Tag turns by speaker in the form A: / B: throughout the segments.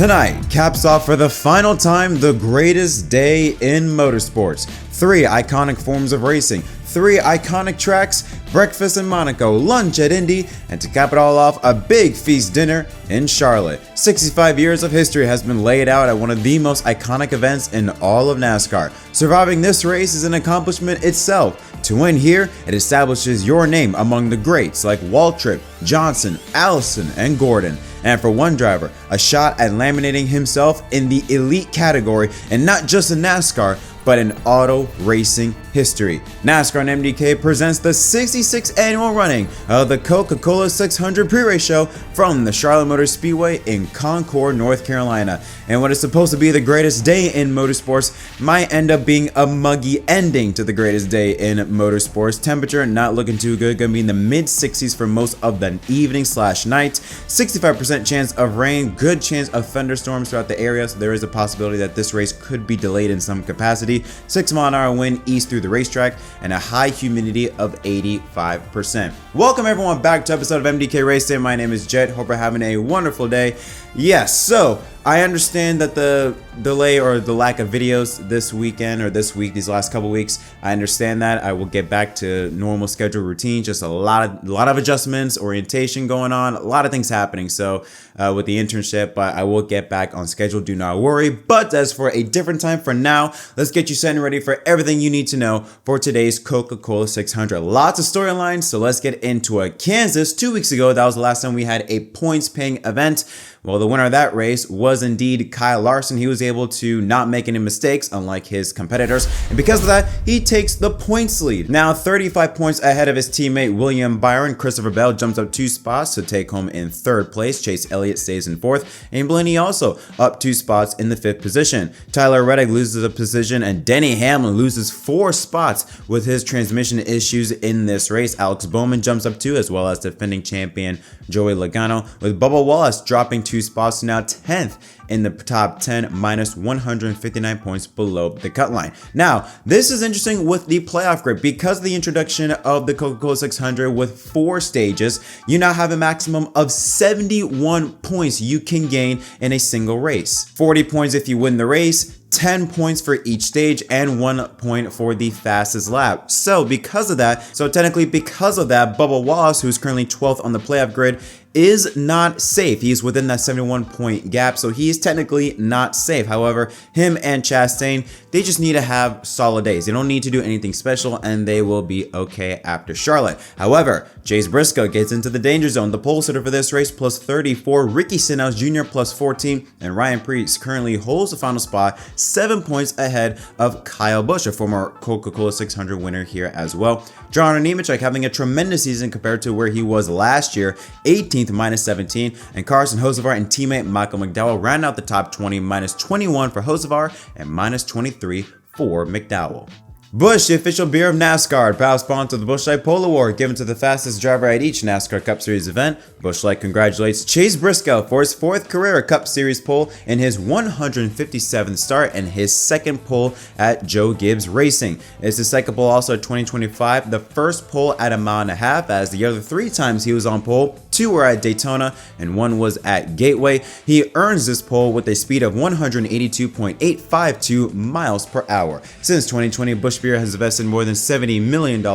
A: Tonight caps off for the final time the greatest day in motorsports. 3 iconic forms of racing, 3 iconic tracks, breakfast in Monaco, lunch at Indy, and to cap it all off, a big feast dinner in Charlotte. 65 years of history has been laid out at one of the most iconic events in all of NASCAR. Surviving this race is an accomplishment itself. To win here, it establishes your name among the greats like Waltrip, Johnson, Allison, and Gordon. And for one driver, a shot at laminating himself in the elite category, and not just in NASCAR, but in auto racing history. NASCAR and MDK presents the 66th annual running of the Coca-Cola 600 pre-race show from the Charlotte Motor Speedway in Concord, North Carolina. And what is supposed to be the greatest day in motorsports might end up being a muggy ending to the greatest day in motorsports. Temperature not looking too good, gonna be in the mid 60s for most of the evening / night. 65% chance of rain, good chance of thunderstorms throughout the area, so there is a possibility that this race could be delayed in some capacity. 6-mile-an-hour wind east through the racetrack, and a high humidity of 85%. Welcome everyone back to episode of MDK RaceDay. My name is Jet. Hope you're having a wonderful day. Yes, so I understand that the delay or the lack of videos this weekend or this week, these last couple weeks, I understand that. I will get back to normal schedule routine. Just a lot of adjustments, orientation going on, a lot of things happening. So with the internship, but I will get back on schedule. Do not worry. But as for a different time for now, let's get you set and ready for everything you need to know for today's Coca-Cola 600. Lots of storylines, so let's get into it. Kansas, 2 weeks ago, that was the last time we had a points-paying event. Well, the winner of that race was indeed Kyle Larson. He was able to not make any mistakes, unlike his competitors, and because of that, he takes the points lead. Now, 35 points ahead of his teammate William Byron. Christopher Bell jumps up 2 spots to take home in 3rd place. Chase Elliott stays in 4th, and Blaney also up 2 spots in the 5th position. Tyler Reddick loses a position, and Denny Hamlin loses 4 spots with his transmission issues in this race. Alex Bowman jumps up 2, as well as defending champion Joey Logano, with Bubba Wallace dropping 2 spots to now 10th in the top 10, minus 159 points below the cut line. Now, this is interesting with the playoff grid. Because of the introduction of the Coca-Cola 600 with 4 stages, you now have a maximum of 71 points you can gain in a single race. 40 points if you win the race, 10 points for each stage, and 1 point for the fastest lap. So because of that, Bubba Wallace, who's currently 12th on the playoff grid, is not safe. He's within that 71 point gap, so he's technically not safe. However, him and Chastain, they just need to have solid days. They don't need to do anything special, and they will be okay after Charlotte. However, Chase Briscoe gets into the danger zone. The pole sitter for this race plus 34, Ricky Stenhouse Jr. plus 14, and Ryan Preece currently holds the final spot, 7 points ahead of Kyle Busch, a former Coca-Cola 600 winner here as well. John Nemechek having a tremendous season compared to where he was last year, 18th minus 17, and Carson Hocevar and teammate Michael McDowell ran out the top 20, minus 21 for Hocevar and minus 23 for McDowell. Busch, the official beer of NASCAR, proud sponsor of the Busch Light Pole Award, given to the fastest driver at each NASCAR Cup Series event. Busch Light congratulates Chase Briscoe for his 4th career Cup Series pole in his 157th start and his 2nd pole at Joe Gibbs Racing. It's the 2nd pole also at 2025, the 1st pole at 1.5 miles, as the other 3 times he was on pole, 2 were at Daytona and 1 was at Gateway. He earns this pole with a speed of 182.852 miles per hour. Since 2020, Busch Beer has invested more than $70 million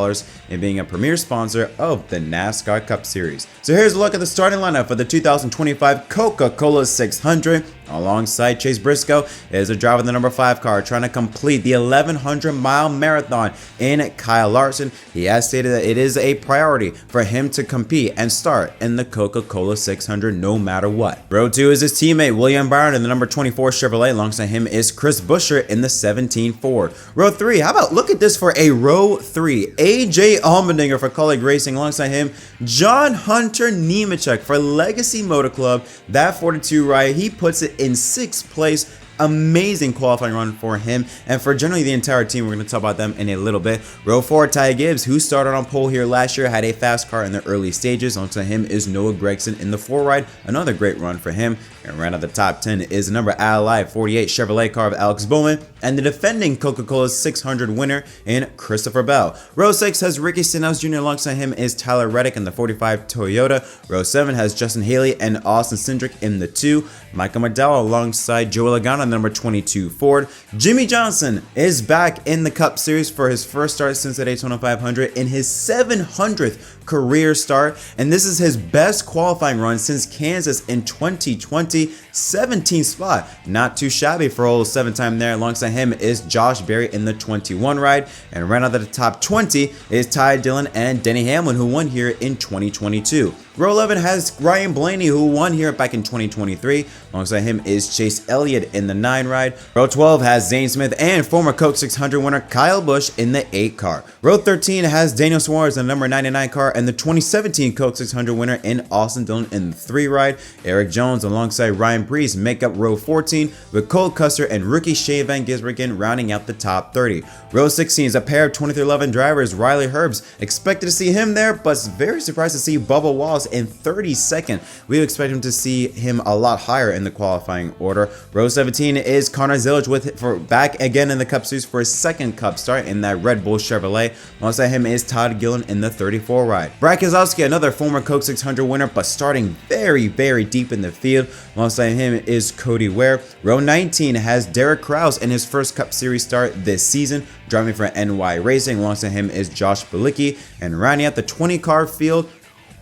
A: in being a premier sponsor of the NASCAR Cup Series. So here's a look at the starting lineup for the 2025 Coca-Cola 600. Alongside Chase Briscoe is a driver in the number 5 car trying to complete the 1,100-mile marathon in Kyle Larson. He has stated that it is a priority for him to compete and start in the Coca-Cola 600 no matter what. Row 2 is his teammate William Byron in the number 24 Chevrolet. Alongside him is Chris Buescher in the 17 Ford. Row 3, how about look at this for a row 3. AJ Allmendinger for Colleague Racing. Alongside him, John Hunter Nemechek for Legacy Motor Club. That 42 ride, he puts it in 6th place. Amazing qualifying run for him and for generally the entire team. We're going to talk about them in a little bit. Row 4, Ty Gibbs, who started on pole here last year, had a fast car in the early stages. Onto him is Noah Gragson in the 4 ride. Another great run for him. And right at the top 10 is the number Ally 48 Chevrolet car of Alex Bowman, and the defending Coca-Cola 600 winner in Christopher Bell. Row 6 has Ricky Stenhouse Jr. Alongside him is Tyler Reddick in the 45 Toyota. Row 7 has Justin Haley and Austin Cindric in the 2. Michael McDowell alongside Joe Logano in the number 22 Ford. Jimmy Johnson is back in the Cup Series for his first start since the Daytona 500 in his 700th career start, and this is his best qualifying run since Kansas in 2020. 17th spot, not too shabby for old 7-time there. Alongside him is Josh Berry in the 21 ride, and right out of the top 20 is Ty Dillon and Denny Hamlin, who won here in 2022. Row 11 has Ryan Blaney, who won here back in 2023. Alongside him is Chase Elliott in the 9 ride. Row 12 has Zane Smith and former Coke 600 winner Kyle Busch in the 8 car. Row 13 has Daniel Suarez in the number 99 car and the 2017 Coke 600 winner in Austin Dillon in the 3 ride. Eric Jones alongside Ryan Preece make up row 14 with Cole Custer and rookie Shane Van Gisbergen rounding out the top 30. Row 16 is a pair of 2011 drivers, Riley Herbst. Expected to see him there, but very surprised to see Bubba Wallace in 32nd. We expect him to see him a lot higher in the qualifying order. Row 17 is Connor Zilic for back again in the Cup Series for his second Cup start in that Red Bull Chevrolet. Alongside him is Todd Gillen in the 34 ride. Brad Keselowski, another former Coke 600 winner, but starting very deep in the field. Alongside him is Cody Ware. Row 19 has Derek Krause in his first Cup Series start this season, driving for NY Racing. Alongside him is Josh Bilicki, and rounding out the 20-car field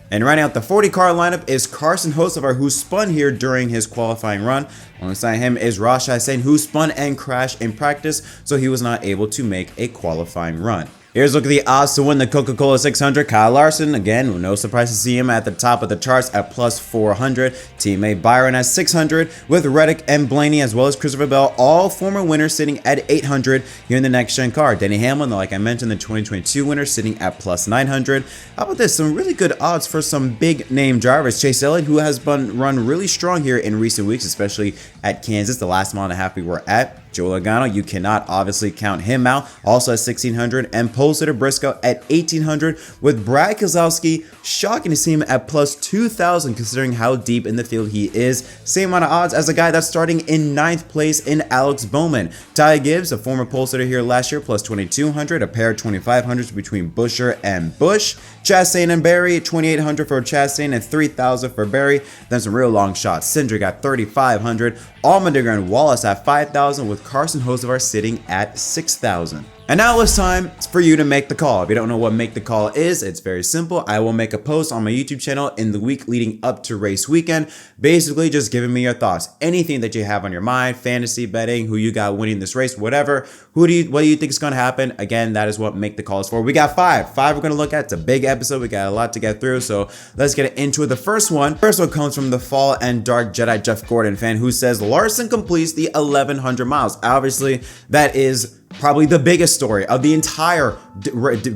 A: and rounding out the 40-car lineup is Carson Hocevar, who spun here during his qualifying run. Alongside him is Rosh Hassan, who spun and crashed in practice, so he was not able to make a qualifying run. Here's a look at the odds to win the Coca-Cola 600. Kyle Larson, again, no surprise to see him at the top of the charts at plus 400. Teammate Byron at 600, with Reddick and Blaney as well as Christopher Bell, all former winners sitting at 800 here in the next-gen car. Denny Hamlin, like I mentioned, the 2022 winner, sitting at plus 900. How about this? Some really good odds for some big-name drivers. Chase Elliott, who has run really strong here in recent weeks, especially at Kansas, the last mile and a half we were at. Joe Logano, you cannot obviously count him out, also at 1,600, and Pole Sitter Briscoe at 1,800, with Brad Keselowski, shocking to see him at plus 2,000 considering how deep in the field he is. Same amount of odds as a guy that's starting in 9th place in Alex Bowman. Ty Gibbs, a former pole sitter here last year, plus 2,200, a pair of 2,500s between Buescher and Busch. Chastain and Berry, 2,800 for Chastain and 3,000 for Berry. Then some real long shots. Cindric at 3,500, Allmendinger and Wallace at 5,000, with Carson Hocevar sitting at 6,000. And now it's time for you to make the call. If you don't know what make the call is, it's very simple. I will make a post on my YouTube channel in the week leading up to race weekend, basically just giving me your thoughts. Anything that you have on your mind, fantasy betting, who you got winning this race, whatever. What do you think is going to happen? Again, that is what make the call is for. We got five we're going to look at. It's a big episode. We got a lot to get through, so let's get into it. The first one comes from the Fall and Dark Jedi Jeff Gordon fan, who says Larson completes the 1,100 miles. Obviously, that is probably the biggest story of the entire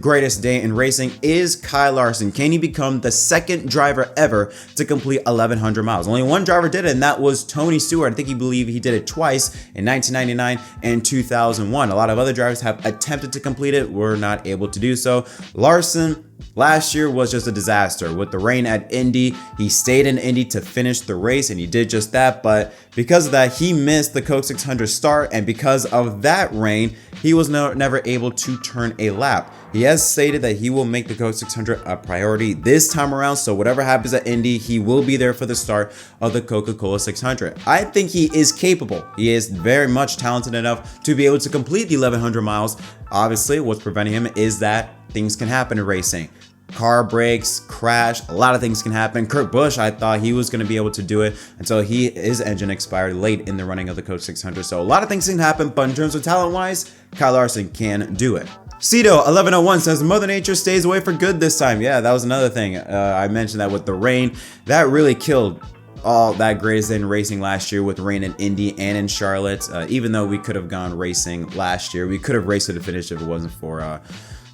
A: greatest day in racing is Kyle Larson. Can he become the second driver ever to complete 1,100 miles? Only one driver did it, and that was Tony Stewart. I think he did it twice in 1999 and 2001. A lot of other drivers have attempted to complete it, were not able to do so. Larson last year was just a disaster with the rain at Indy. He stayed in Indy to finish the race, and he did just that, but because of that, he missed the Coke 600 start, and because of that rain, he was never able to turn a lap. He has stated that he will make the Coke 600 a priority this time around, so whatever happens at Indy, he will be there for the start of the Coca-Cola 600. I think he is capable. He is very much talented enough to be able to complete the 1,100 miles. Obviously, what's preventing him is that things can happen in racing. Car breaks, crash, a lot of things can happen. Kurt Busch, I thought he was going to be able to do it until his engine expired late in the running of the Coke 600. So a lot of things can happen, but in terms of talent-wise, Kyle Larson can do it. Cito 1101 says Mother Nature stays away for good this time. Yeah, that was another thing. I mentioned that with the rain, that really killed all that greatest day in racing last year with rain in Indy and in Charlotte. Even though we could have gone racing last year, we could have raced to the finish if it wasn't for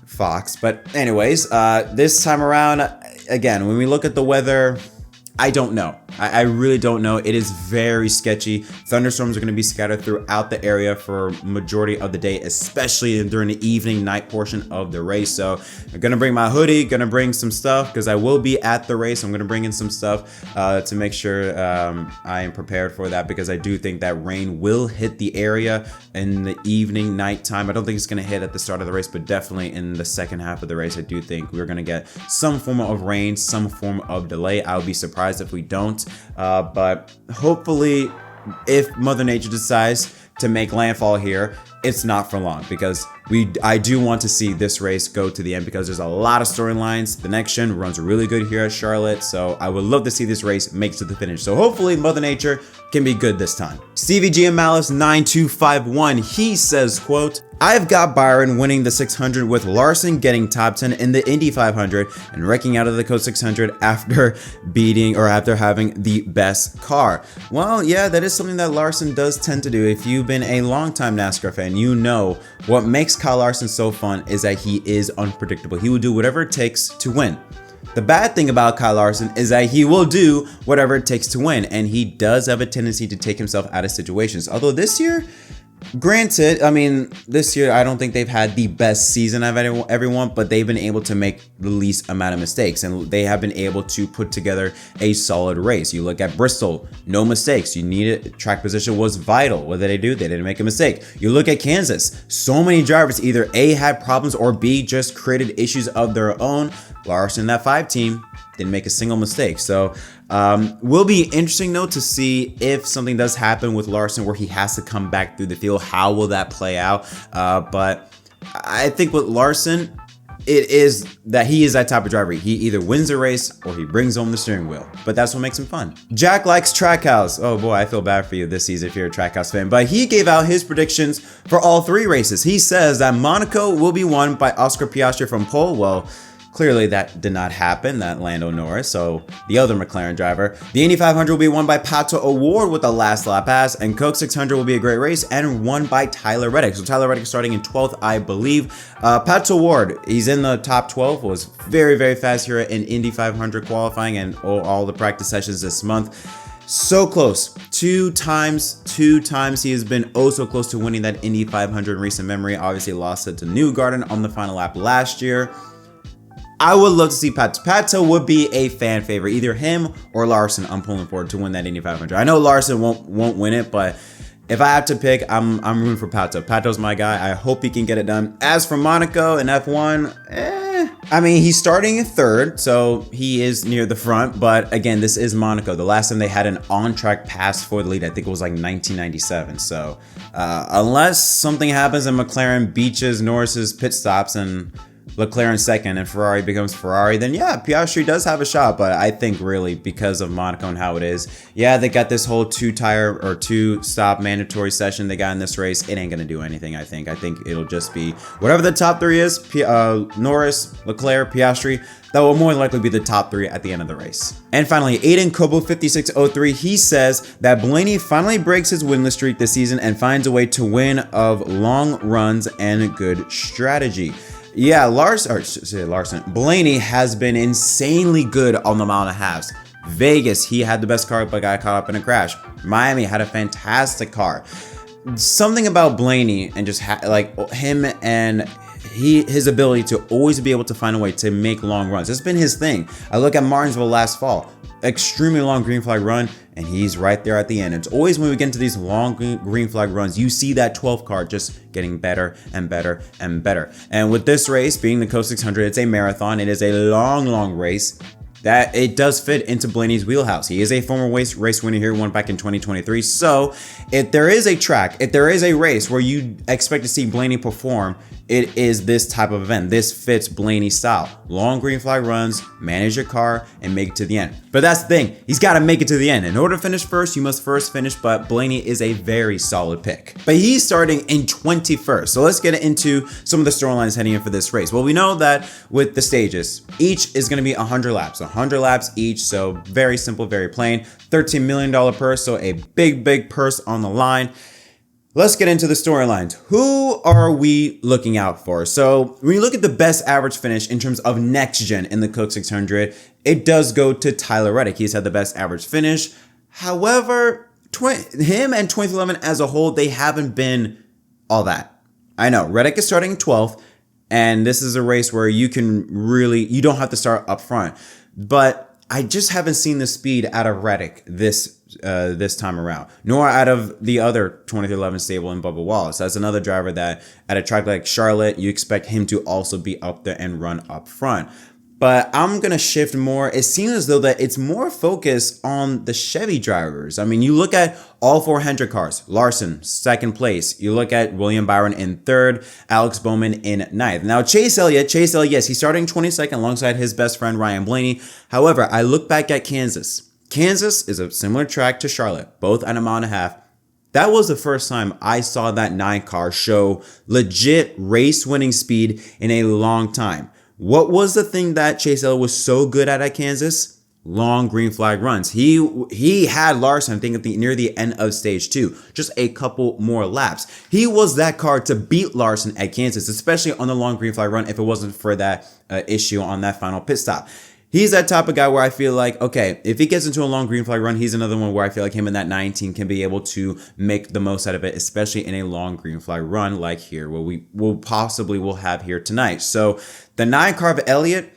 A: Fox. But anyways, this time around, again, when we look at the weather, I don't know. I really don't know. It is very sketchy. Thunderstorms are going to be scattered throughout the area for majority of the day, especially during the evening, night portion of the race. So I'm going to bring my hoodie, going to bring some stuff because I will be at the race. I'm going to bring in some stuff to make sure I am prepared for that, because I do think that rain will hit the area in the evening, nighttime. I don't think it's going to hit at the start of the race, but definitely in the second half of the race, I do think we're going to get some form of rain, some form of delay. I would be surprised if we don't, but hopefully if Mother Nature decides to make landfall here, it's not for long, because I do want to see this race go to the end, because there's a lot of storylines. The next gen runs really good here at Charlotte, so I would love to see this race make it to the finish. So hopefully Mother Nature can be good this time. Stevie G and Malice 9251, he says, quote, "I've got Byron winning the 600 with Larson getting top 10 in the Indy 500 and wrecking out of the Coke 600 after having the best car." Well, yeah, that is something that Larson does tend to do. If you've been a longtime NASCAR fan, you know what makes Kyle Larson so fun is that he is unpredictable. He will do whatever it takes to win. The bad thing about Kyle Larson is that he will do whatever it takes to win, and he does have a tendency to take himself out of situations. Although this year, granted, I mean, this year I don't think they've had the best season of everyone, but they've been able to make the least amount of mistakes, and they have been able to put together a solid race. You look at Bristol, no mistakes. You needed track position was vital. What did they do? They didn't make a mistake. You look at Kansas, so many drivers either A, had problems, or B, just created issues of their own. Larson, that 5 team, didn't make a single mistake. So will be interesting though to see if something does happen with Larson where he has to come back through the field. How will that play out? But I think with Larson, it is that he is that type of driver. He either wins the race or he brings home the steering wheel, but that's what makes him fun. Jack likes Trackhouse. Oh boy, I feel bad for you this season if you're a Trackhouse fan, but he gave out his predictions for all 3 races. He says that Monaco will be won by Oscar Piastri from pole. Well, clearly that did not happen, that Lando Norris, so the other McLaren driver. The Indy 500 will be won by Pato O'Ward with the last lap pass, and Coke 600 will be a great race and won by Tyler Reddick. So Tyler Reddick is starting in 12th, I believe. Pato O'Ward, he's in the top 12, was very, very fast here in Indy 500 qualifying and all the practice sessions this month. So close. Two times he has been oh so close to winning that Indy 500 in recent memory. Obviously lost it to Newgarden on the final lap last year. I would love to see Pato. Pato would be a fan favorite, either him or Larson. I'm pulling forward to win that Indy 500. I know Larson won't win it, but if I have to pick, I'm rooting for Pato. Pato's my guy. I hope he can get it done. As for Monaco and F1, I mean, he's starting in 3rd, so he is near the front. But again, this is Monaco. The last time they had an on-track pass for the lead, I think it was like 1997. So unless something happens and McLaren beaches Norris's pit stops and Leclerc in 2nd and Ferrari becomes Ferrari, then yeah, Piastri does have a shot. But I think really because of Monaco and how it is, yeah, they got this whole 2-stop mandatory session they got in this race. It ain't gonna do anything. I think it'll just be whatever the top 3 is, Norris, Leclerc, Piastri. That will more than likely be the top 3 at the end of the race. And finally, Aiden Kobo 5603, he says that Blaney finally breaks his winless streak this season and finds a way to win of long runs and good strategy. Yeah, Larson. Blaney has been insanely good on the mile and a halves. Vegas, he had the best car but got caught up in a crash. Miami had a fantastic car. Something about Blaney and just like him and his ability to always be able to find a way to make long runs. It's been his thing. I look at Martinsville last fall. Extremely long green flag run, and he's right there at the end. It's always when we get into these long green flag runs, you see that 12 car just getting better and better and better. And with this race being the Coke 600, it's a marathon. It is a long race. That it does fit into Blaney's wheelhouse. He is a former race winner here, won back in 2023. So if there is a track, if there is a race where you expect to see Blaney perform, it is this type of event. This fits Blaney's style. Long green flag runs, manage your car, and make it to the end. But that's the thing. He's got to make it to the end. In order to finish first, you must first finish, but Blaney is a very solid pick. But he's starting in 21st. So let's get into some of the storylines heading in for this race. Well, we know that with the stages, each is going to be 100 laps. 100 laps each, so very simple, very plain. $13 million purse, so a big purse on the line. Let's get into the storylines. Who are we looking out for? So when you look at the best average finish in terms of next gen in the Coke 600, it does go to Tyler Reddick. He's had the best average finish. However, him and 2011 as a whole, they haven't been all that. I know Reddick is starting 12th, and this is a race where you don't have to start up front. But I just haven't seen the speed out of Reddick this time around, nor out of the other 2011 stable in Bubba Wallace. That's another driver that at a track like Charlotte, you expect him to also be up there and run up front. But I'm going to shift more. It seems as though that it's more focused on the Chevy drivers. I mean, you look at all four Hendrick cars. Larson, second place. You look at William Byron in third, Alex Bowman in ninth. Now, Chase Elliott, yes, he's starting 22nd alongside his best friend, Ryan Blaney. However, I look back at Kansas. Kansas is a similar track to Charlotte, both at a mile and a half. That was the first time I saw that 9 car show legit race-winning speed in a long time. What was the thing that Chase Elliott was so good at Kansas? Long green flag runs. He had Larson, I think, near the end of stage 2, just a couple more laps. He was that car to beat Larson at Kansas, especially on the long green flag run if it wasn't for that issue on that final pit stop. He's that type of guy where I feel like, okay, if he gets into a long green flag run, he's another one where I feel like him and that 19 can be able to make the most out of it, especially in a long green flag run like here, what we will have here tonight. So the 9 car of Elliott,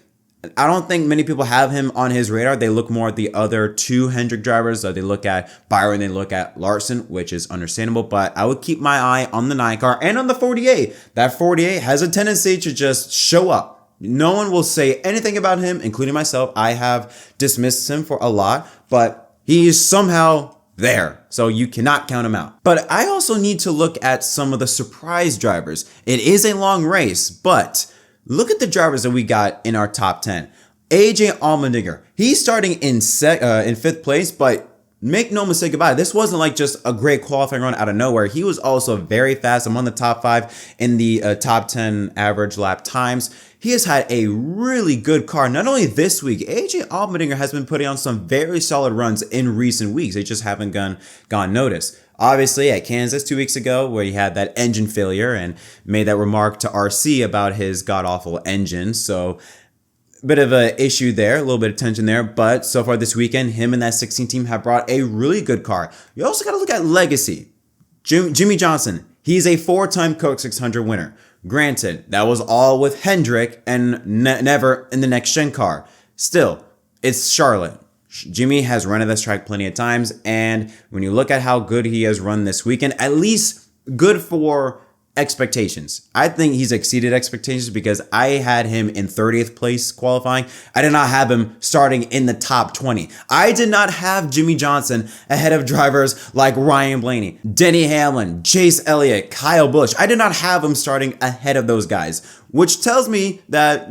A: I don't think many people have him on his radar. They look more at the other 2 Hendrick drivers. They look at Byron, they look at Larson, which is understandable, but I would keep my eye on the 9 car and on the 48. That 48 has a tendency to just show up. No one will say anything about him, including myself. I have dismissed him for a lot, but he is somehow there. So you cannot count him out. But I also need to look at some of the surprise drivers. It is a long race, but look at the drivers that we got in our top 10. AJ Allmendinger, he's starting in 5th place, but make no mistake about it, this wasn't like just a great qualifying run out of nowhere. He was also very fast. I'm on the top 5 in the top 10 average lap times. He has had a really good car. Not only this week, AJ Allmendinger has been putting on some very solid runs in recent weeks. They just haven't gone noticed. Obviously, at Kansas 2 weeks ago, where he had that engine failure and made that remark to RC about his god-awful engine. So bit of an issue there, a little bit of tension there, but so far this weekend, him and that 16 team have brought a really good car. You also got to look at legacy. Jimmy Johnson, he's a 4-time Coke 600 winner. Granted, that was all with Hendrick and never in the next gen car. Still, it's Charlotte. Jimmy has run at this track plenty of times, and when you look at how good he has run this weekend, at least good for expectations. I think he's exceeded expectations because I had him in 30th place qualifying. I did not have him starting in the top 20. I did not have Jimmy Johnson ahead of drivers like Ryan Blaney, Denny Hamlin, Chase Elliott, Kyle Busch. I did not have him starting ahead of those guys, which tells me that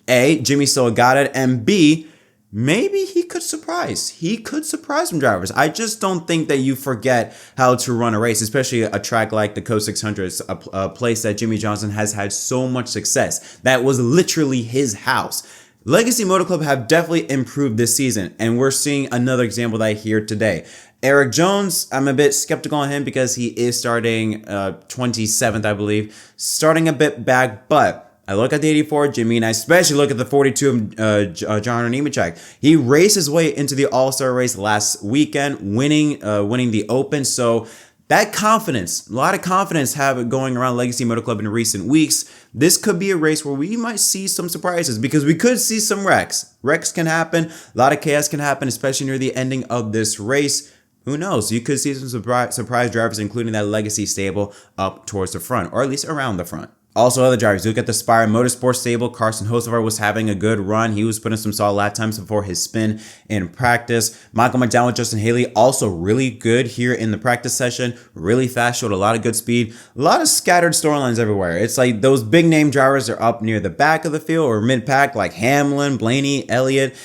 A: A, Jimmy still got it, and B, maybe he could surprise. He could surprise some drivers. I just don't think that you forget how to run a race, especially a track like the Coke 600, a place that Jimmy Johnson has had so much success. That was literally his house. Legacy Motor Club have definitely improved this season, and we're seeing another example of that here today. Eric Jones, I'm a bit skeptical on him because he is starting 27th, I believe. Starting a bit back, but I look at the 84 Jimmy, and I especially look at the 42 of John Nemechek. He raced his way into the All-Star race last weekend, winning the Open. So that confidence, a lot of confidence have it going around Legacy Motor Club in recent weeks. This could be a race where we might see some surprises because we could see some wrecks. Wrecks can happen. A lot of chaos can happen, especially near the ending of this race. Who knows? You could see some surprise drivers, including that Legacy stable, up towards the front, or at least around the front. Also, other drivers, look at the Spire Motorsports stable. Carson Hocevar was having a good run. He was putting some solid lap times before his spin in practice. Michael McDowell, Justin Haley, also really good here in the practice session. Really fast, showed a lot of good speed. A lot of scattered storylines everywhere. It's like those big name drivers are up near the back of the field or mid-pack, like Hamlin, Blaney, Elliott,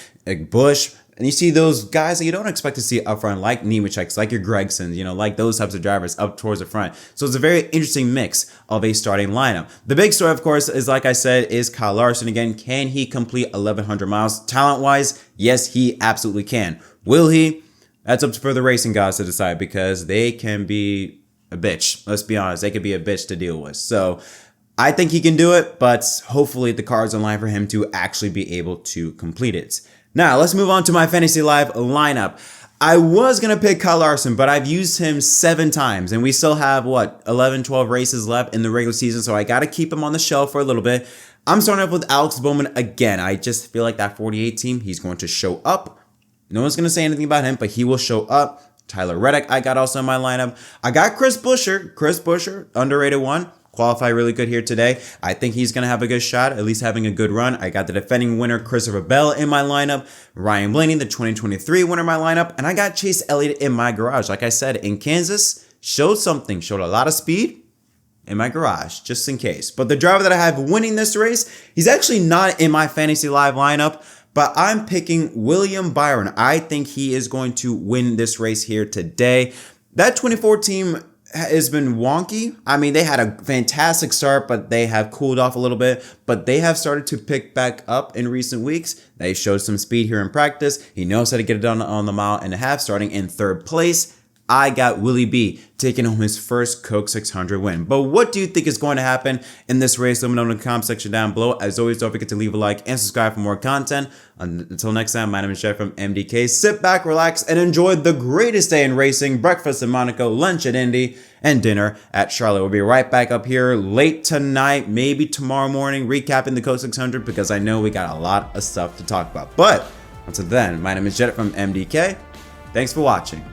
A: Busch. And you see those guys that you don't expect to see up front, like Nemechek, like your Gregsons, like those types of drivers up towards the front. So it's a very interesting mix of a starting lineup. The big story, of course, is like I said, is Kyle Larson again. Can he complete 1,100 miles? Talent-wise, yes, he absolutely can. Will he? That's up for the racing gods to decide because they can be a bitch. Let's be honest, they could be a bitch to deal with. So I think he can do it, but hopefully the cards are in line for him to actually be able to complete it. Now, let's move on to my Fantasy Live lineup. I was going to pick Kyle Larson, but I've used him 7 times, and we still have, 11, 12 races left in the regular season, so I got to keep him on the shelf for a little bit. I'm starting off with Alex Bowman again. I just feel like that 48 team, he's going to show up. No one's going to say anything about him, but he will show up. Tyler Reddick, I got also in my lineup. I got Chris Buescher, underrated one. Qualify really good here today. I think he's going to have a good shot, at least having a good run. I got the defending winner, Christopher Bell, in my lineup. Ryan Blaney, the 2023 winner in my lineup. And I got Chase Elliott in my garage. Like I said, in Kansas, showed a lot of speed in my garage, just in case. But the driver that I have winning this race, he's actually not in my Fantasy Live lineup, but I'm picking William Byron. I think he is going to win this race here today. That 24 team has been wonky. I mean, they had a fantastic start, but they have cooled off a little bit. But they have started to pick back up in recent weeks. They showed some speed here in practice. He knows how to get it done on the mile and a half, starting in 3rd place. I got Willie B taking home his first Coke 600 win. But what do you think is going to happen in this race? Let me know in the comment section down below. As always, don't forget to leave a like and subscribe for more content. Until next time, my name is Jeff from MDK. Sit back, relax, and enjoy the greatest day in racing. Breakfast in Monaco, lunch at Indy, and dinner at Charlotte. We'll be right back up here late tonight, maybe tomorrow morning, recapping the Coke 600 because I know we got a lot of stuff to talk about. But until then, my name is Jet from MDK. Thanks for watching.